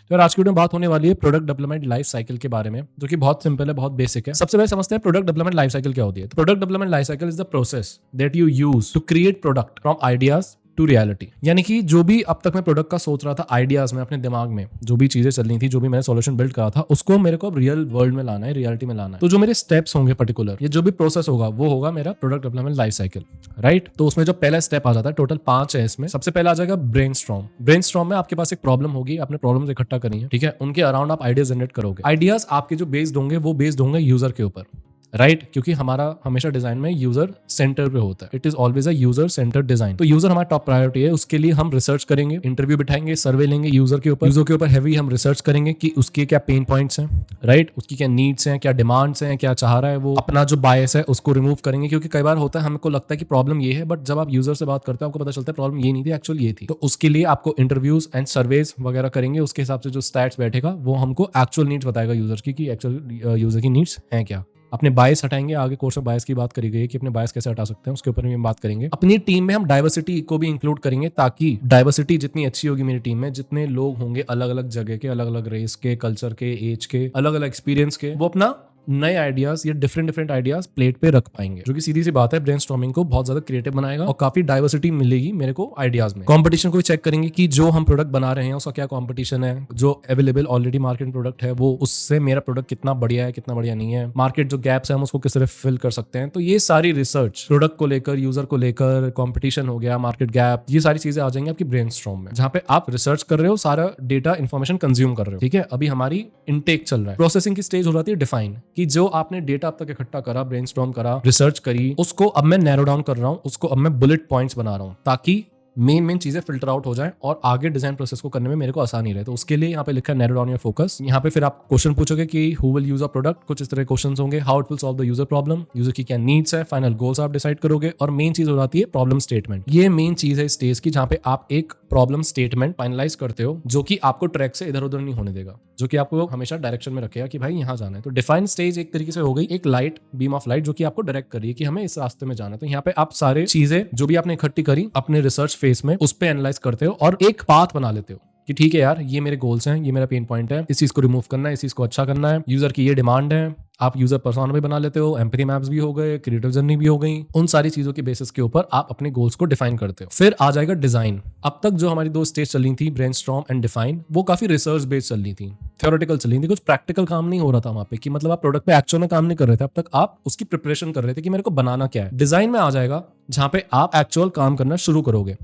तो यार आज की वीडियो में बात होने वाली है प्रोडक्ट डेवलपमेंट लाइफ साइकिल के बारे में, जो कि बहुत सिंपल है, बहुत बेसिक है। सबसे पहले समझते हैं प्रोडक्ट डेवलपमेंट लाइफ साइकिल क्या होती है। तो product development life cycle is the process that you use to create product from ideas to reality. यानी कि जो भी अब तक मैं प्रोडक्ट का सोच रहा था, आइडियाज में अपने दिमाग में जो भी चीजें चल रही थी, जो भी मैंने सॉल्यूशन बिल्ड करा था, उसको मेरे को अब रियल वर्ल्ड में लाना है, रियलिटी में लाना है। तो जो मेरे स्टेप्स होंगे पर्टिकुलर, ये जो भी प्रोसेस होगा वो होगा मेरा product development life cycle, right. तो उसमें जो पहला स्टेप आ जाता है, टोटल 5 है इसमें। सबसे पहला आ जाएगा ब्रेनस्टॉर्म। ब्रेनस्टॉर्म में आपके पास एक प्रॉब्लम होगी, आपने प्रॉब्लम्स इकट्ठा करी है, ठीक है, उनके अराउंड आप आइडियाज जनरेट करोगे। आइडियाज आपके जो बेस्ड होंगे वो बेस्ड होंगे यूजर के ऊपर, राइट क्योंकि हमारा हमेशा डिजाइन में यूजर सेंटर पे होता है। It is always a user centre design. तो यूजर हमारा टॉप प्रायोरिटी है। उसके लिए हम रिसर्च करेंगे, इंटरव्यू बिठाएंगे, सर्वे लेंगे यूजर के ऊपर हैवी हम रिसर्च करेंगे कि उसके क्या पेन पॉइंट्स हैं, राइट, उसकी क्या नीड्स हैं, क्या डिमांड्स हैं, क्या चाह रहा है वो। अपना जो बायस है उसको रिमूव करेंगे, क्योंकि कई बार होता है हमको लगता है कि प्रॉब्लम ये है, बट जब आप यूजर से बात करते हो आपको पता चलता है प्रॉब्लम ये नहीं थी, एक्चुअली ये थी। तो उसके लिए आपको इंटरव्यूज एंड सर्वेज वगैरह करेंगे। उसके हिसाब से जो स्टैट्स बैठेगा वो हमको एक्चुअल नीड्स बताएगा यूजर की, कि एक्चुअल यूजर की नीड्स हैं क्या। अपने बायस हटाएंगे। आगे कोर्स में बायस की बात करी गई है कि अपने बायस कैसे हटा सकते हैं, उसके ऊपर भी हम बात करेंगे। अपनी टीम में हम डाइवर्सिटी को भी इंक्लूड करेंगे, ताकि डाइवर्सिटी जितनी अच्छी होगी मेरी टीम में, जितने लोग होंगे अलग अलग जगह के, अलग अलग रेस के, कल्चर के, एज के, अलग अलग एक्सपीरियंस के, वो अपना नए आइडियाज या डिफरेंट आइडियाज प्लेट पे रख पाएंगे, जो कि सीधी सी बात है ब्रेनस्टॉर्मिंग को बहुत ज्यादा क्रिएटिव बनाएगा और काफी डाइवर्सिटी मिलेगी मेरे को आइडियाज में। कंपटीशन को भी चेक करेंगे कि जो हम प्रोडक्ट बना रहे हैं उसका क्या कंपटीशन है, जो अवेलेबल ऑलरेडी मार्केट प्रोडक्ट है वो उससे मेरा प्रोडक्ट कितना बढ़िया है, कितना बढ़िया नहीं है, मार्केट जो गैप्स है हम उसको किस तरह फिल कर सकते हैं। तो ये सारी रिसर्च प्रोडक्ट को लेकर, यूजर को लेकर, कॉम्पिटिशन हो गया, मार्केट गैप, ये सारी चीजें आ जाएंगी आपकी ब्रेनस्टॉर्म में, जहां पे आप रिसर्च कर रहे हो, सारा डेटा इन्फॉर्मेशन कंज्यूम कर रहे हो, ठीक है। अभी हमारी इनटेक चल रहा है, प्रोसेसिंग की स्टेज हो जाती है डिफाइन, कि जो आपने डेटा अब तक इकट्ठा करा, ब्रेनस्टॉर्म करा, रिसर्च करी, उसको अब मैं नैरो डाउन कर रहा हूं, उसको अब मैं बुलेट पॉइंट्स बना रहा हूं, ताकि मेन चीजें फिल्टर आउट हो जाएं और आगे डिजाइन प्रोसेस को करने में मेरे को आसानी रहे। तो उसके लिए यहाँ पे लिखा है नैरो डाउन योर फोकस। यहाँ पे फिर आप क्वेश्चन पूछोगे कि who will use a product, कुछ इस तरह क्वेश्चन होंगे। How it will solve the user problem, user की क्या नीड्स है, फाइनल गोल्स आप डिसाइड करोगे। और मेन चीज हो जाती है प्रॉब्लम स्टेटमेंट। ये मेन चीज है स्टेज की, जहां पे आप एक प्रॉब्लम स्टेटमेंट फाइनलाइज करते हो, जो कि आपको ट्रैक से इधर उधर नहीं होने देगा, जो कि आपको हमेशा डायरेक्शन में रखेगा कि भाई यहाँ जाना है। तो डिफाइन स्टेज एक तरीके से हो गई एक लाइट, बीम ऑफ लाइट, जो कि आपको डायरेक्ट कर रही है कि हमें इस रास्ते में जाना है। तो यहाँ पे आप सारे चीजें जो भी आपने इकट्ठी करी अपने रिसर्च फेस में, उस पर एनालाइज करते हो और एक पाथ बना लेते हो कि ठीक है यार, ये मेरे गोल्स हैं, ये मेरा पेन पॉइंट है, इस चीज को रिमूव करना है, इस चीज को अच्छा करना है, यूजर की ये डिमांड है। आप यूजर पर्सोना भी बना लेते हो, एम्पैथी मैप्स भी हो गए, क्रिएटिव जर्नी भी हो गई। उन सारी चीजों के बेसिस के ऊपर आप अपने गोल्स को डिफाइन करते हो। फिर आ जाएगा डिजाइन। अब तक जो हमारी दो स्टेज चल रही थी, ब्रेनस्टॉर्म एंड डिफाइन, वो काफी रिसर्च बेस्ड चल रही थी, थ्योरेटिकल चल रही थी, कुछ प्रैक्टिकल काम नहीं हो रहा था वहां पे, कि मतलब आप प्रोडक्ट पे एक्चुअल में काम नहीं कर रहे थे। अब तक आप उसकी प्रिपरेशन कर रहे थे कि मेरे को बनाना क्या है। डिजाइन में आ जाएगा जहां पे आप एक्चुअल काम करना शुरू करोगे,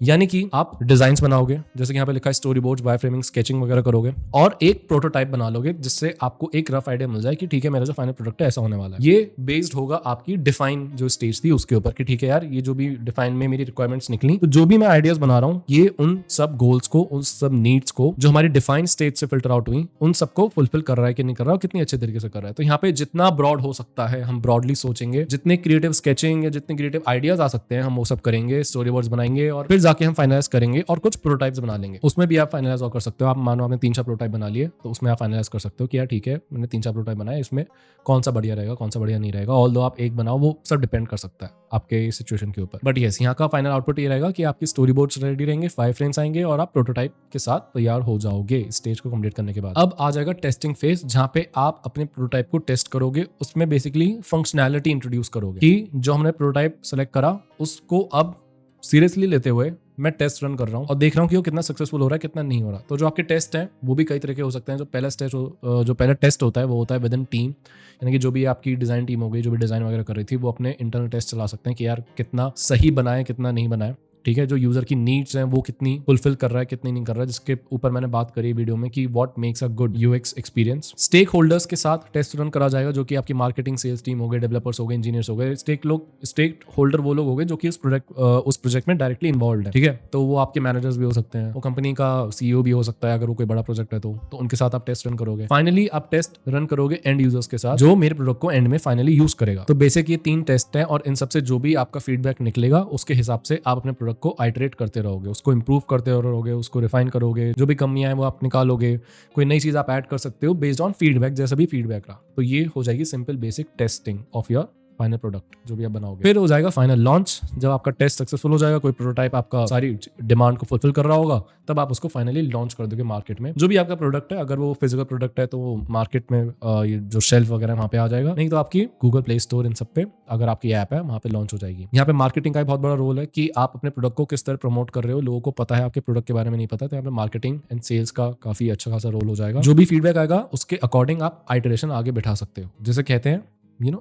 यानी कि आप डिजाइन्स बनाओगे, जैसे कि यहाँ पे लिखा है story board, wire framing, sketching वगैरह करोगे, और एक प्रोटोटाइप बना लोगे, जिससे आपको एक रफ आइडिया मिल जाए कि ठीक है मेरा जो फाइनल प्रोडक्ट है ऐसा होने वाला है। ये बेस्ड होगा आपकी डिफाइन जो स्टेज थी उसके ऊपर, कि ठीक है यार, ये जो भी डिफाइन में मेरी रिक्वायरमेंट्स निकली, तो जो भी मैं आइडियाज बना रहा हूँ, ये उन सब गोल्स को, उन सब नीड्स को जो हमारी डिफाइन स्टेज से फिल्टर आउट हुई, उन सबको फुलफिल कर रहा है कि नहीं कर रहा है, कितनी अच्छे तरीके से कर रहा है। तो यहाँ पे जितना ब्रॉड हो सकता है हम ब्रॉडली सोचेंगे, जितने क्रिएटिव स्केचिंग या जितने क्रिएटिव आइडियाज आ सकते हैं हम वो सब करेंगे, स्टोरी बोर्ड्स बनाएंगे, और फिर जाके हम फाइनलाइज करेंगे और कुछ प्रोटोटाइप्स बना लेंगे। उसमें भी आप फाइनलाइज कर सकते हो। आप मानो आपने 3-4 प्रोटोटाइप बना लिए, तो उसमें आप फाइनलाइज कर सकते हो कि यार ठीक है, मैंने 3-4 प्रोटोटाइप बनाए, इसमें कौन सा बढ़िया रहेगा, कौन सा बढ़िया नहीं रहेगा। ऑल्दो आप एक बनाओ, वो सब डिपेंड कर सकता है आपके सिचुएशन के ऊपर। बट यस, यहाँ का फाइनल आउटपुट ये रहेगा कि आपकी स्टोरी बोर्ड्स रेडी रहेंगे, 5 फ्रेम्स आएंगे और आप प्रोटोटाइप के साथ तैयार हो जाओगे स्टेज को कंप्लीट करने के बाद। अब आ जाएगा टेस्टिंग फेज, जहां पे आप अपने प्रोटोटाइप को टेस्ट करोगे। उसमें बेसिकली फंक्शनैलिटी इंट्रोड्यूस करोगे कि जो हमने प्रोटोटाइप सेलेक्ट करा उसको अब सीरियसली लेते हुए मैं टेस्ट रन कर रहा हूँ और देख रहा हूँ कि वो कितना सक्सेसफुल हो रहा है, कितना नहीं हो रहा। तो जो आपके टेस्ट हैं वो भी कई तरह के हो सकते हैं। जो पहला टेस्ट होता है वो होता है विद इन टीम, यानी कि जो भी आपकी डिजाइन टीम हो गई, जो भी डिजाइन वगैरह कर रही थी, वो अपने इंटरनल टेस्ट चला सकते हैं कि यार कितना सही बनाए, कितना नहीं बनाए, ठीक है। जो यूजर की नीड्स हैं वो कितनी फुलफिल कर रहा है, कितनी नहीं कर रहा है, जिसके ऊपर मैंने बात करी वीडियो में कि what makes a good UX experience. Stakeholders के साथ टेस्ट रन करा जाएगा, जो कि आपकी मार्केटिंग, सेल्स टीम हो गए, डेवलपर्स हो गए, इंजीनियर्स हो गए। स्टेक होल्डर वो लोग हो गए जो कि उस प्रोजेक्ट में डायरेक्टली इन्वॉल्व है, ठीक है। तो वो आपके मैनेजर्स भी हो सकते हैं, वो कंपनी का सीईओ भी हो सकता है अगर वो कोई बड़ा प्रोजेक्ट है तो उनके साथ आप टेस्ट रन करोगे। फाइनली आप टेस्ट रन करोगे एंड यूजर्स के साथ, जो मेरे प्रोडक्ट को एंड में फाइनली यूज करेगा। तो बेसिक ये 3 टेस्ट हैं और इन सबसे जो भी आपका फीडबैक निकलेगा उसके हिसाब से आप अपने प्रोडक्ट को आइटरेट करते रहोगे, उसको इंप्रूव करते रहोगे, उसको रिफाइन करोगे। जो भी कमियां हैं वो आप निकालोगे, कोई नई चीज आप ऐड कर सकते हो बेस्ड ऑन फीडबैक, जैसा भी फीडबैक रहा। तो ये हो जाएगी simple basic testing of your final product जो भी आप बनाओगे। फिर हो जाएगा फाइनल लॉन्च, जब आपका टेस्ट सक्सेसफुल हो जाएगा, कोई प्रोटोटाइप आपका सारी डिमांड को फुलफिल कर रहा होगा, तब आप उसको फाइनली लॉन्च कर दोगे मार्केट में। जो भी आपका प्रोडक्ट है, अगर वो फिजिकल प्रोडक्ट है तो वो मार्केट में ये जो शेल्फ वगैरह वहाँ पे आ जाएगा, नहीं तो आपकी गूगल प्ले स्टोर इन सब पे अगर आपकी ऐप है वहाँ पे लॉन्च हो जाएगी। यहाँ पे मार्केटिंग का बहुत बड़ा रोल है कि आप अपने प्रोडक्ट को किस तरह प्रमोट कर रहे हो। लोगों को पता है, आपके प्रोडक्ट के बारे में नहीं पता, तो यहाँ पे मार्केटिंग एंड सेल्स का काफी अच्छा खासा रोल हो जाएगा। जो भी फीडबैक आएगा उसके अकॉर्डिंग आप आइटरेशन आगे बिठा सकते हो, जैसे कहते हैं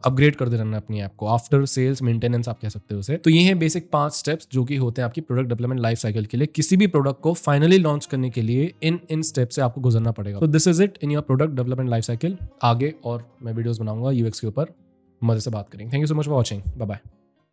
अपग्रेड कर देना अपनी ऐप को, आफ्टर सेल्स मेंटेनेंस आप कह सकते हो उसे। तो ये हैं बेसिक 5 स्टेप्स जो कि होते हैं आपकी प्रोडक्ट डेवलपमेंट लाइफ साइकिल के लिए। किसी भी प्रोडक्ट को फाइनली लॉन्च करने के लिए इन स्टेप से आपको गुजरना पड़ेगा। तो this is it in your product development life cycle. आगे और मैं वीडियोस बनाऊंगा यूएक्स के ऊपर, मजे से बात करेंगे। Thank you so much for watching, bye bye.